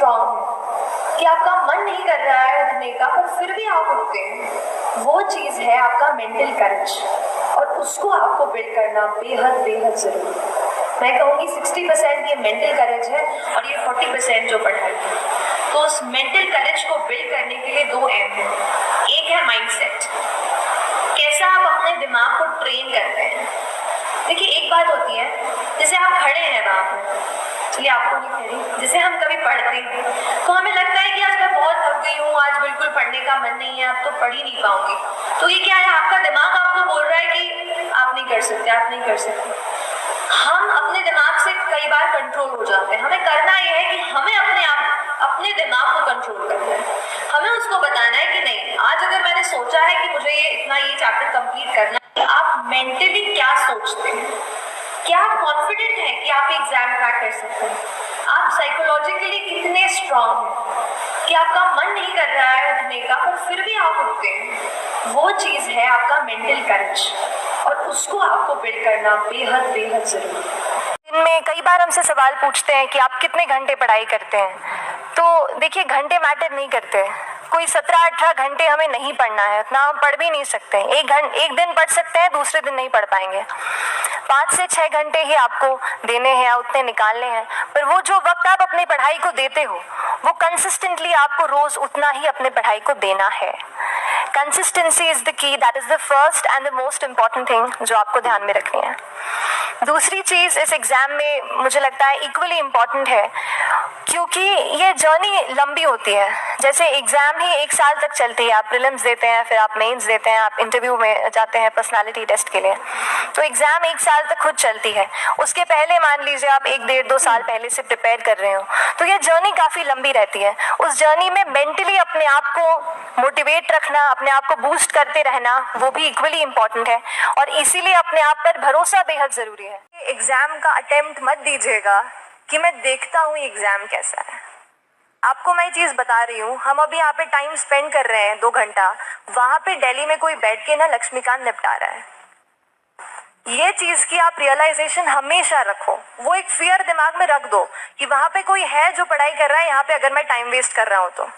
Strong है कि आपका मन नहीं कर रहा है उठने का पर फिर भी आप उठते हैं, वो चीज़ है आपका मेंटल करेज, और उसको आपको बिल्ड करना बेहद बेहद ज़रूरी है। मैं कहूँगी 60% ये मेंटल करेज है और ये 40% जो पढ़ाई है। तो उस मेंटल करेज को बिल्ड करने के लिए दो एम है। एक है माइंडसेट, कैसा आप अपने दिमाग को ट्रेन करते हैं। देखिए एक बात होती है, जैसे आप खड़े हैं वहाँ पर, चलिए आपको नहीं कह रही, जैसे हम कभी पढ़ते हैं तो हमें लगता है कि आज मैं बहुत थक गई हूँ, आज बिल्कुल पढ़ने का मन नहीं है, अब तो पढ़ ही नहीं पाऊंगी। तो ये क्या है, आपका दिमाग आपको बोल रहा है कि आप नहीं कर सकते, आप नहीं कर सकते। हम अपने दिमाग से कई बार कंट्रोल हो जाते हैं। हमें करना यह है कि हमें अपने दिमाग को कंट्रोल करना है। हमें उसको बताना है कि नहीं, आज अगर मैंने सोचा है कि मुझे ये चैप्टर कंप्लीट करना है, आप मेंटली क्या सोचते हैं, क्या आप कॉन्फिडेंट हैं कि आप एग्जाम क्रैक कर सकते हैं, आप साइकोलॉजिकली कितने स्ट्रांग हैं कि आपका मन नहीं कर रहा है उठने का पर फिर भी आप उठते हैं, वो चीज़ है आपका मेंटल करेज, और उसको आपको बिल्ड करना बेहद बेहद जरूरी है। दिन में कई बार हमसे सवाल पूछते हैं कि आप कितने घंटे पढ़ाई करते हैं। तो देखिए घंटे मैटर नहीं करते, कोई 17-18 घंटे हमें नहीं पढ़ना है, उतना हम पढ़ भी नहीं सकते। एक दिन पढ़ सकते हैं, दूसरे दिन नहीं पढ़ पाएंगे। 5 से 6 घंटे ही आपको देने हैं, उतने निकालने हैं। पर वो जो वक्त आप अपनी पढ़ाई को देते हो, वो कंसिस्टेंटली आपको रोज उतना ही अपने पढ़ाई को देना है। Consistency is the key, that is the first and the most important thing जो आपको ध्यान में रखनी है। दूसरी चीज़ इस एग्ज़ाम में मुझे लगता है इक्वली इम्पॉर्टेंट है, क्योंकि ये जर्नी लंबी होती है। जैसे एग्ज़ाम ही 1 साल तक चलती है, आप प्रीलिम्स देते हैं, फिर आप मेंस देते हैं, आप इंटरव्यू में जाते हैं पर्सनालिटी टेस्ट के लिए। तो एग्ज़ाम 1 साल तक खुद चलती है, उसके पहले मान लीजिए आप 1-1.5-2 साल पहले से प्रिपेयर कर रहे हो, तो ये जर्नी काफ़ी लंबी रहती है। उस जर्नी में मेंटली अपने आप को मोटिवेट रखना, अपने आप को बूस्ट करते रहना, वो भी इक्वली इम्पॉर्टेंट है, और इसीलिए अपने आप पर भरोसा बेहद ज़रूरी है। एग्ज़ाम का अटेम्प्ट मत दीजिएगा कि मैं देखता हूँ एग्ज़ाम कैसा है। आपको मैं चीज़ बता रही हूँ, हम अभी यहाँ पे टाइम स्पेंड कर रहे हैं 2 घंटा, वहाँ पे दिल्ली में कोई बैठ के ना लक्ष्मीकांत निपटा रहा है। ये चीज़ की आप रियलाइजेशन हमेशा रखो, वो एक फियर दिमाग में रख दो कि वहाँ पे कोई है जो पढ़ाई कर रहा है, यहाँ पे अगर मैं टाइम वेस्ट कर रहा हूँ तो